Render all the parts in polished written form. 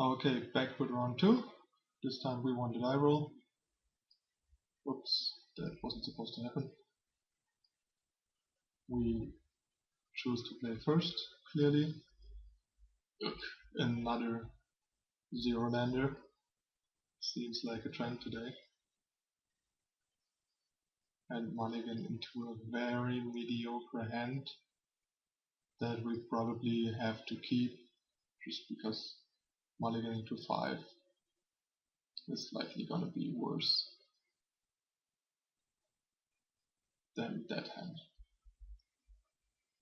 Okay, back with round 2. This time we won the die roll. Oops, that wasn't supposed to happen. We choose to play first, clearly. Another zero lander. Seems like a trend today. And mulligan into a very mediocre hand that we probably have to keep just because mulliganing to 5 is likely gonna be worse than that hand.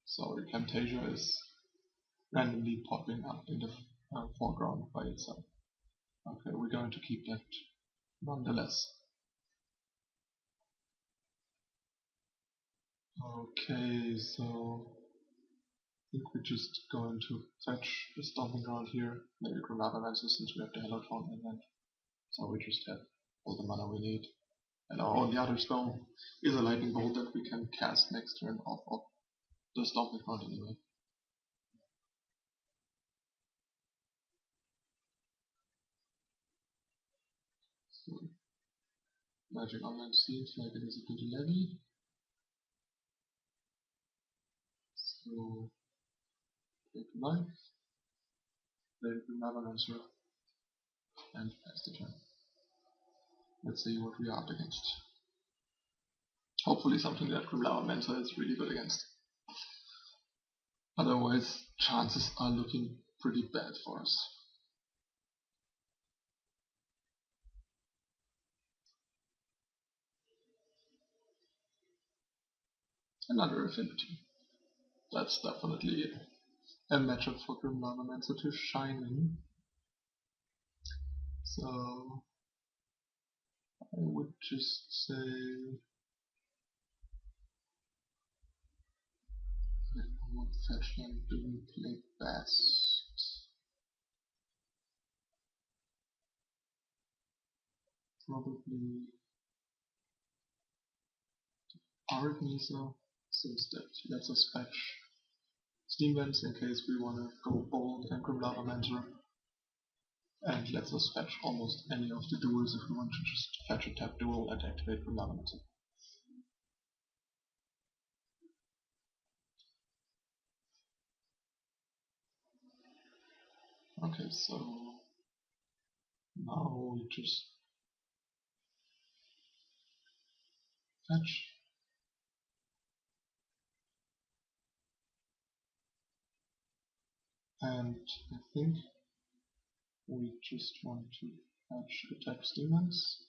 So the Camtasia is randomly popping up in the foreground by itself. Okay, we're going to keep that nonetheless. Okay, so I think we're just going to fetch the stomping ground here, maybe Granada Mancer since we have the Hellotron in hand. So we just have all the mana we need. And our only other spell is a Lightning Bolt that we can cast next turn off of the stomping ground anyway. So Magic Online seems like it is a good levy. So take life, play Granada Mancer, and pass the turn. Let's see what we are up against. Hopefully something that Grimlower Mentor is really good against. Otherwise, chances are looking pretty bad for us. Another Affinity. That's definitely a matchup for Grimlower Mentor to shine in. So I would just say what fetch land do we play best? Probably Art Mesa, since that lets us fetch Steam Vents in case we want to go bold and Grimlower Mentor, and lets us fetch almost any of the duels if we want to just fetch a tap duel and activate Grimlower Mentor. Okay, so now we just fetch. And I think we just want to fetch attack demons.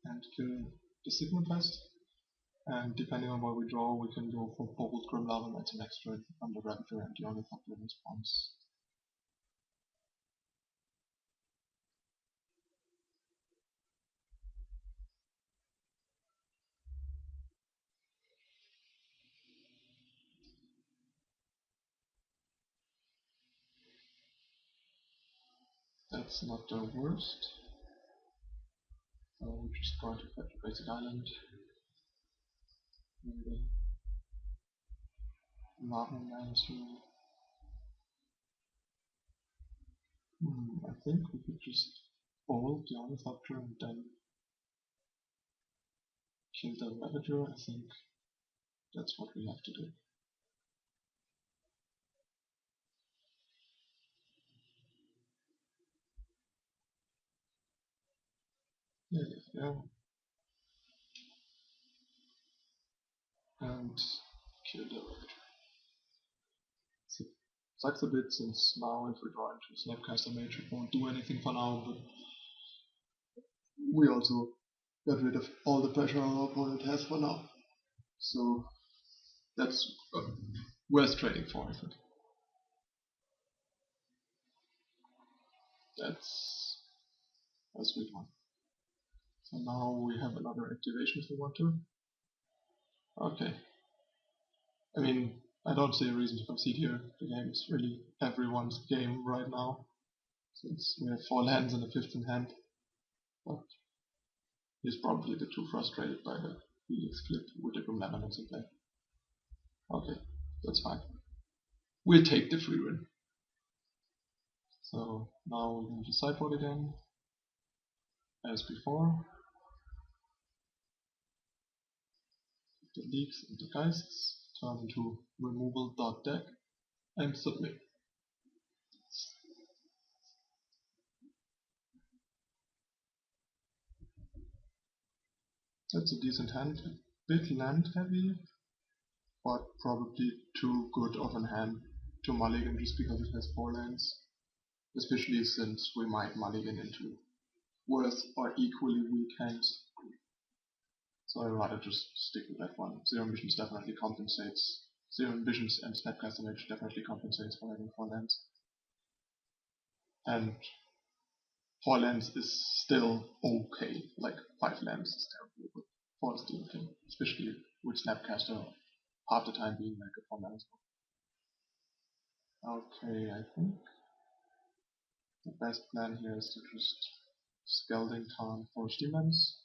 And kill the Sigmundfest. And depending on what we draw, we can go for bold Grimlower Mentor next turn on the Raptor and the Ornithopter response. That's not the worst. So we're just going to fetch a basic island. Maybe ManuS. I think we could just bold the Ornithopter and then kill the Ravager. I think that's what we have to do. Yeah. And kill the Ravager. So, sucks a bit since now if we draw into Snapcaster Mage it won't do anything for now, but we also got rid of all the pressure our opponent has for now. So that's worth trading for, I think. That's a sweet one. So now we have another activation if we want to. Okay. I mean, I don't see a reason to concede here. The game is really everyone's game right now, since we have 4 lands and a 5th in hand. But he's probably a bit too frustrated by the Helix flip with the Grimlower Mentor in play. Okay, That's fine. We'll take the free win. So now we're going to sideboard again, as before. The leaks and the geists turn into removal.deck and submit. That's a decent hand, a bit land heavy, but probably too good of a hand to mulligan just because it has 4 lands, especially since we might mulligan into worse or equally weak hands. So I'd rather just stick with that one. Zero Visions definitely compensates. Zero Visions and Snapcaster Mage definitely compensates for having 4 lands. And 4 lands is still okay, like 5 lands is terrible, but 4 is still okay, especially with Snapcaster half the time being like a 4 mana spell. Okay, I think the best plan here is to just Scalding Tarn for Demons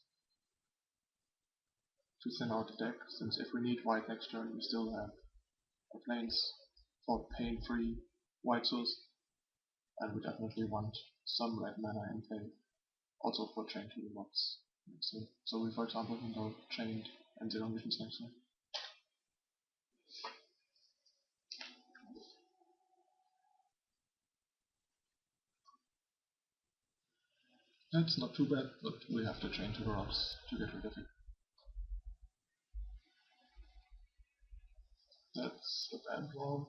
to thin out the deck, since if we need white next turn we still have planes for pain-free white source, and we definitely want some red mana in play, also for Chain to the Box. So we, for example, can go Chained and Zero Visions next turn. That's not too bad, but we have to Chain to the Rocks to get rid of it. That's a bad draw,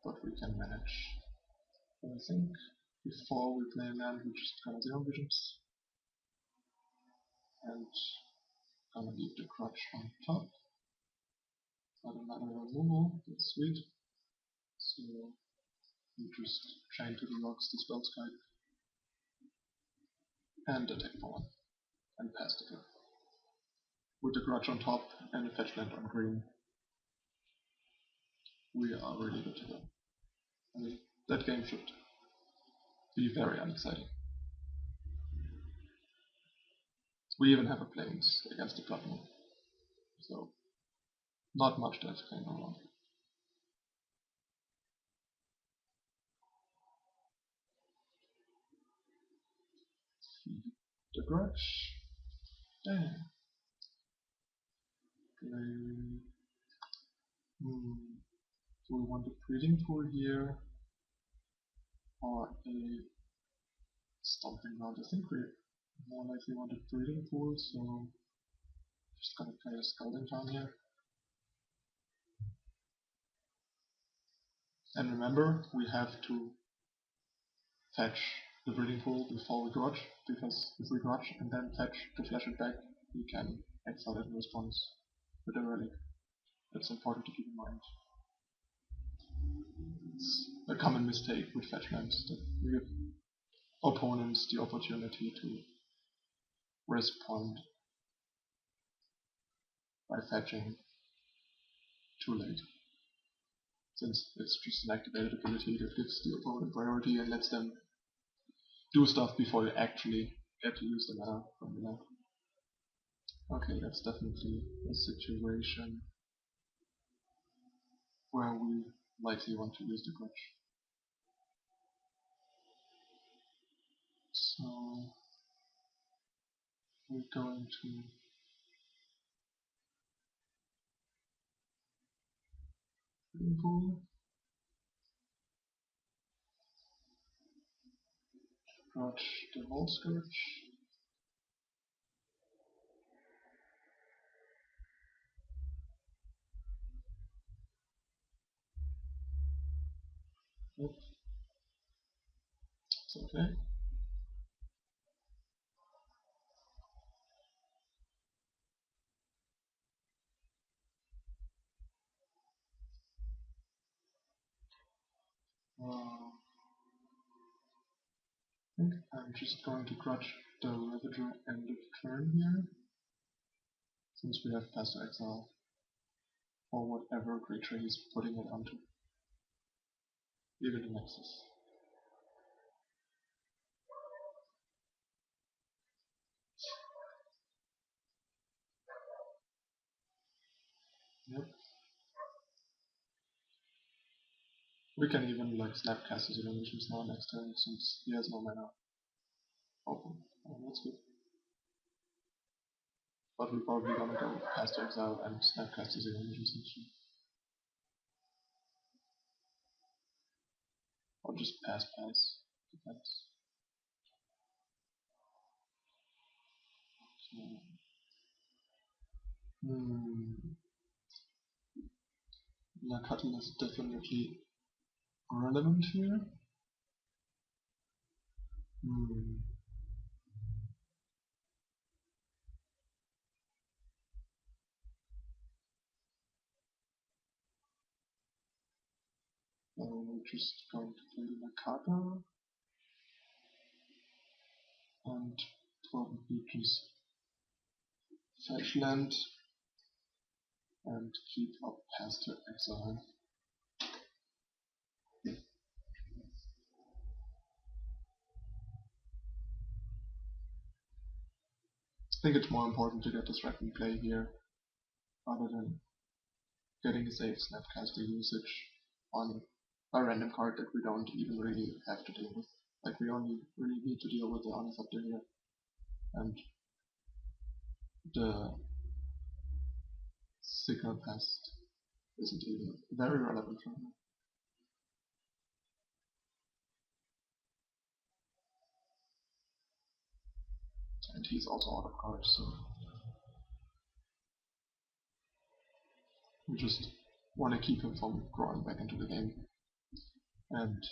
but we can manage. I think before we play a land, we just gonna Zero Visions and gonna leave the Crutch on top. Not another removal, that's sweet. So we just Chain to the Rocks, the Spellskite, and attack for 1, and pass the turn. With the Grudge on top and a fetch land on green, we are really good to go. I mean, that game should be very unexciting. We even have a Plains against the Blood Moon, so not much that can go wrong. The Grudge. Damn. Do we want a breeding pool here or a stomping ground? I think we more likely want a breeding pool, so just gonna play a Scalding Tarn here. And remember, we have to fetch the breeding pool before we grudge, because if we grudge and then fetch to flash it back, we can exile it in response with a relic. That's important to keep in mind. It's a common mistake with fetch lands that we give opponents the opportunity to respond by fetching too late. Since it's just an activated ability that gives the opponent priority and lets them do stuff before you actually get to use the mana from the land. Okay, that's definitely a situation where we likely want to use the Grudge. So we're going to Pool, Grudge the Whole Scourge. Yep. It's okay. I think I'm just going to Grudge the Ravager end of turn here, since we have Pass to Exile, or whatever creature he's putting it onto. Even the Nexus. Yep. We can even like snapcast his illusions now next turn since he has no mana open. Oh, that's good. But we're probably gonna go past to exile and snapcast his illusions instead. Or just pass. Depends. Nacatl is definitely relevant here. We're just going to play Nacatl and probably just fetch land and keep up past to exile. I think it's more important to get this red in play here rather than getting a safe snapcaster usage on a random card that we don't even really have to deal with. Like we only really need to deal with the Unaffected here, and the Signal Pest isn't even very relevant for him. And he's also out of cards, so we just want to keep him from drawing back into the game and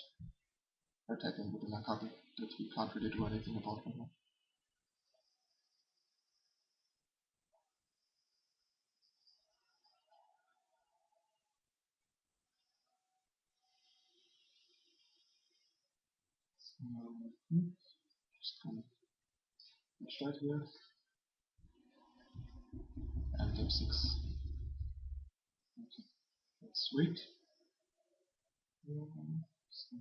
attack him with a Nacatl that he can't really do anything about right now. Just gonna fetch that here and have 6. Okay, that's sweet. So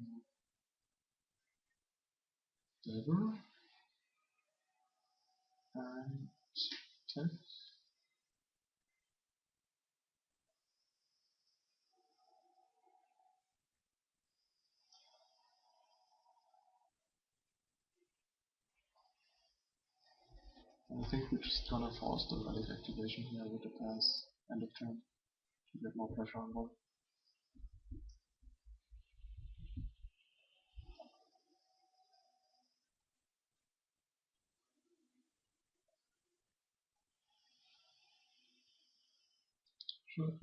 Dagger and attack. I think we're just gonna force the relic activation here with the pass end of turn to get more pressure on board. Sure.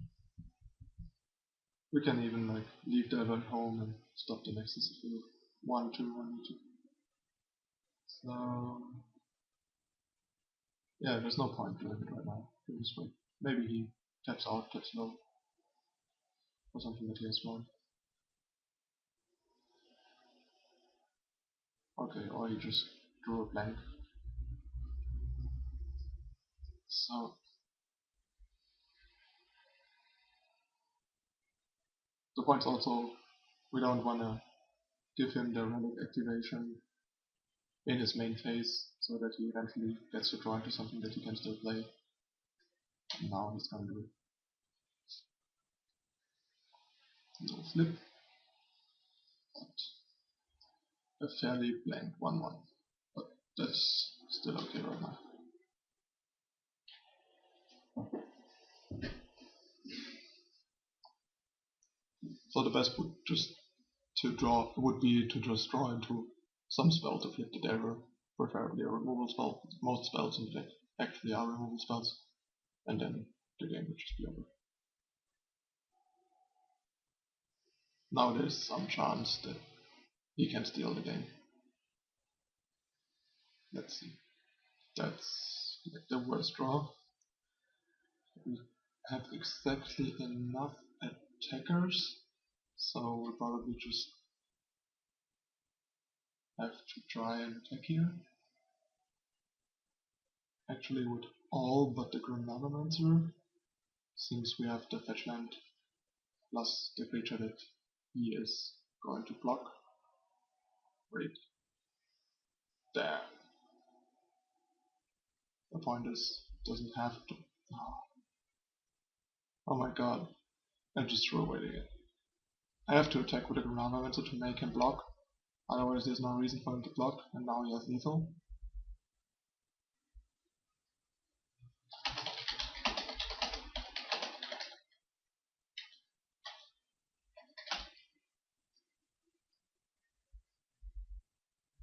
We can even like leave the event home and stop the Nexus if we want to. So yeah, there's no point doing it right now. This way. Maybe he taps out, taps low, or something that he has drawn. Okay, or he just drew a blank. So the point's also we don't wanna give him the relic activation in his main phase so that he eventually gets to draw into something that he can still play. And now he's gonna do it. No flip, but a fairly blank 1-1. But that's still okay right now. So the best would be to just draw into some spell to flip the dagger, preferably a removal spell. Most spells in the deck actually are removal spells, and then the game would just be over. Now there's some chance that he can steal the game. Let's see. That's like the worst draw. We have exactly enough attackers, so we'll probably just have to try and attack here. Actually with all but the Granadamancer, since we have the fetch land plus the creature that he is going to block. Wait. Damn. The point is, doesn't have to. Oh my god. I just threw away the game. I have to attack with a Granada to make him block, otherwise there's no reason for him to block, and now he has lethal.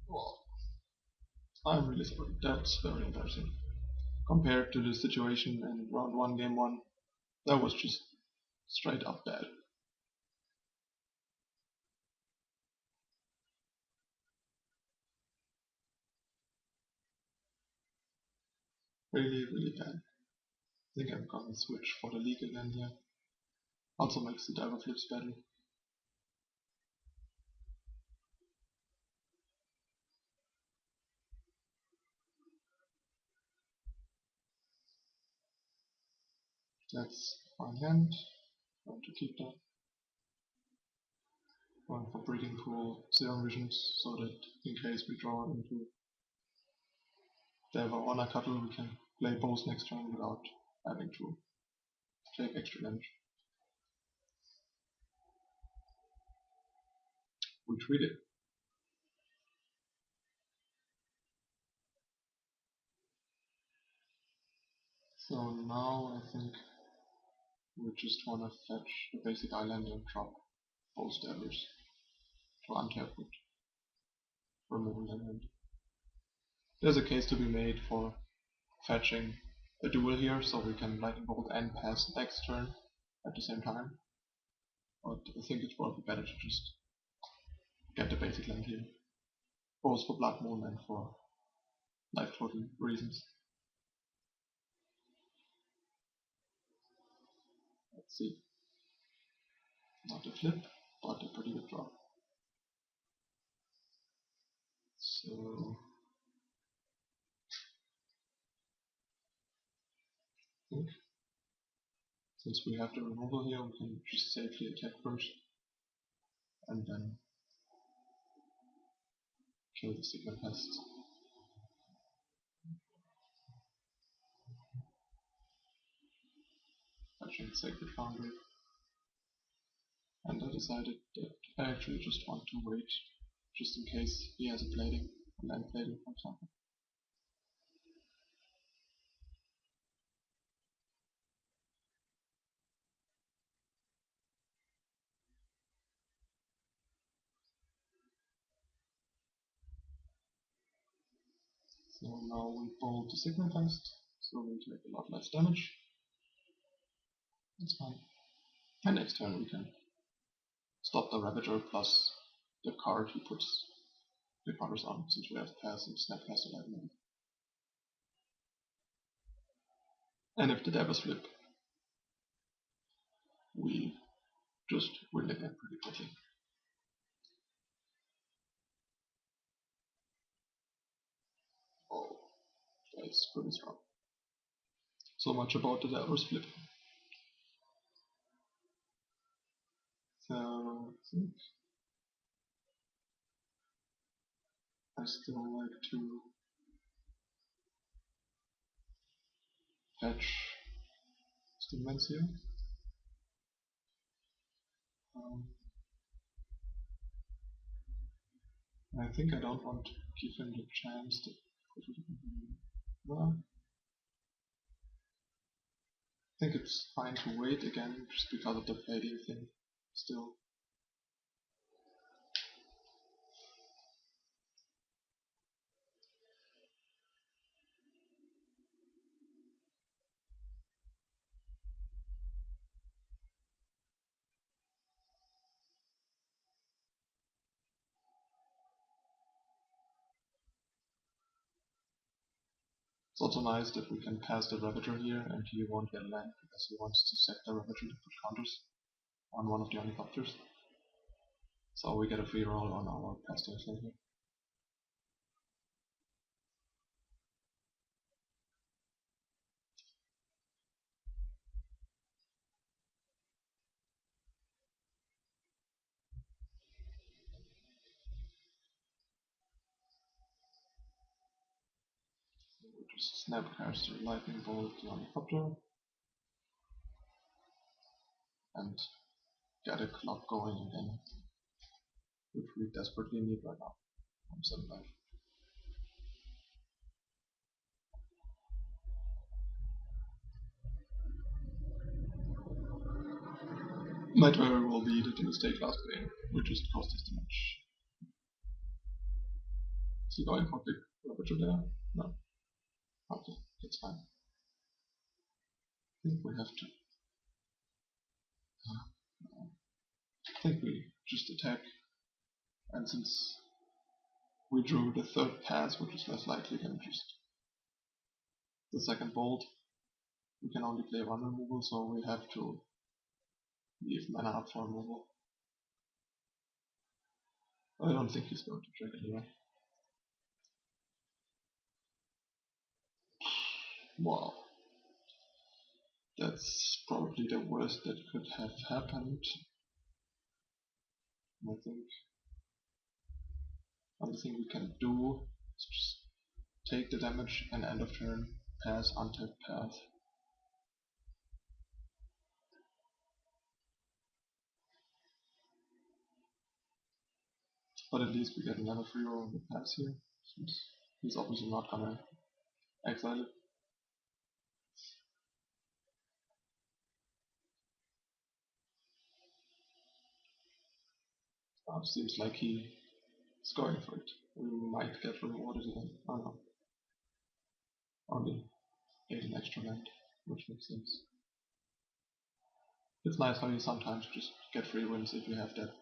Well, I'm really sorry, that's very embarrassing. Compared to the situation in round 1, game 1, that was just straight up bad. Really, really bad. I think I'm gonna switch for the league again here. Also makes the diver flips better. That's fine hand. Going to keep that. Going for breeding pool serum visions so that in case we draw into Diver or Nacatl we can play both next turn without having to take extra damage. We treat it. So now I think we just wanna fetch the basic island and drop both divers to untap with removal land. There's a case to be made for fetching a duel here, so we can lightning bolt and pass next turn at the same time. But I think it's probably better to just get the basic land here, both for Blood Moon and for life total reasons. Let's see. Not a flip, but a pretty good draw. So I think since we have the removal here, we can just safely attack first and then kill the Sigma Pest. Fetching Sacred Foundry. And I decided that I actually just want to wait, just in case he has a plating, a land plating for example. So now we bolt the Sigma Pest, so we take a lot less damage. That's fine. And next turn we can stop the Ravager plus the card he puts the counters on, since we have pass and snap has 11. And if the Dabbers flip, we just win the game pretty quickly. Oh, that's pretty strong. So much about the Dabbers flip. So I think I still like to fetch stimulants here. I think I don't want to give him the chance to put it in. Well, I think it's fine to wait again, just because of the fading thing still. It's also nice that we can pass the Ravager here and he won't get land because he wants to sack the Ravager to put counters on one of the Ornithopters. So we get a free roll on our Pastor here. So we just Snapcaster Lightning Bolt the Ornithopter and get a clock going again, which we desperately need right now. I'm 7 life. Might very well be that the mistake last game, which just cost us damage. Is he going for big ravager there? No. Okay, that's fine. I think we have to. I think we just attack, and since we drew the third pass, which is less likely than just the second bolt, we can only play one removal, so we have to leave mana up for removal. I don't think he's going to check anyway. Wow. That's probably the worst that could have happened. I think the only thing we can do is just take the damage and end of turn pass untapped path. But at least we get another free roll on the pass here, since he's obviously not gonna exile it. Seems like he is going for it. We might get rewarded again. Oh no. Only 8 an extra land, which makes sense. It's nice how you sometimes just get free wins if you have that.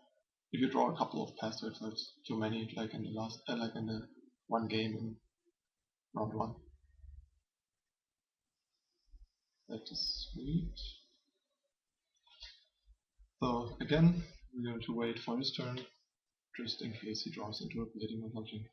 If you draw a couple of pass turns, it's too many, like in the last, like in the one game in round 1. That is sweet. So again, we're going to wait for his turn, just in case he draws into a bleeding or something.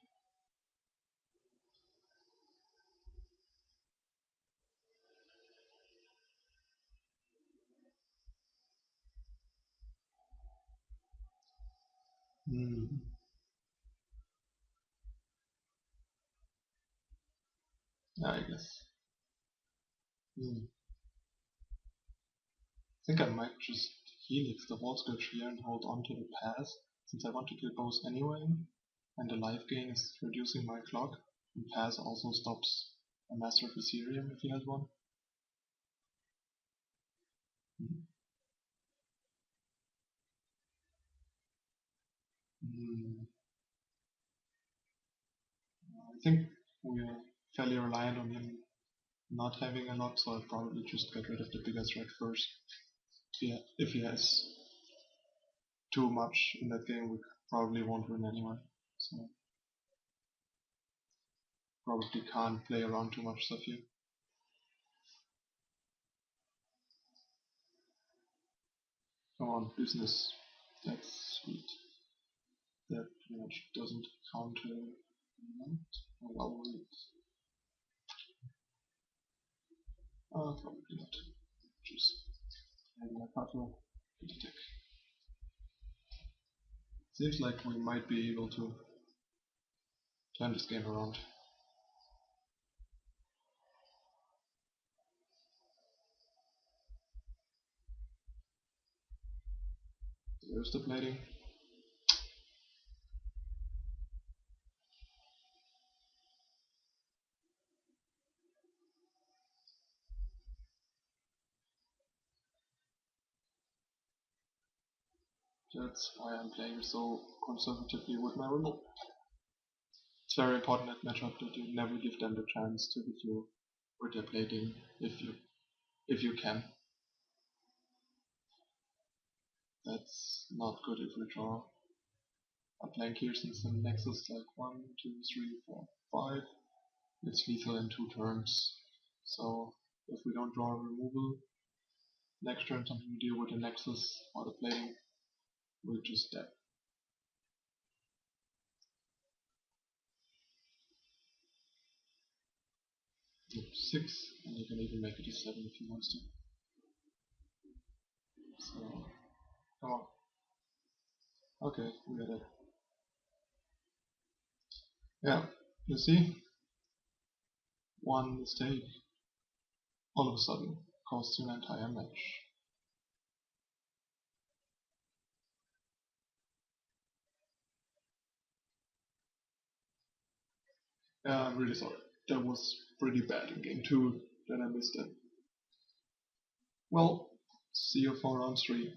Yeah, I guess. I think I might just helix the wall scourge here and hold on to the pass, since I want to kill both anyway, and the life gain is reducing my clock, and pass also stops a Master of Ethereum if he has one. I think we are fairly reliant on him not having a lot, so I'll probably just get rid of the biggest threat first. If he has too much in that game, we probably won't win anyway. So probably can't play around too much stuff here. Come on, business. That's sweet. That pretty much doesn't counter that. Well, wait. Probably not. Just have Nacatl attack. Seems like we might be able to turn this game around. There's the plating. That's why I'm playing so conservatively with my remote. It's very important at matchup that you never give them the chance to hit you with their plating if you can. That's not good if we draw a blank here, since the Nexus like 1, 2, 3, 4, 5. It's lethal in 2 turns. So if we don't draw a removal, next turn something to deal with the Nexus or the plating, we're just dead. 6, and you can even make it a 7 if you want to. So, come on. Okay, we got it. Yeah, you see? One mistake all of a sudden costs you an entire match. I'm really sorry. That was pretty bad in game 2 that I missed it. Well, see you for round 3.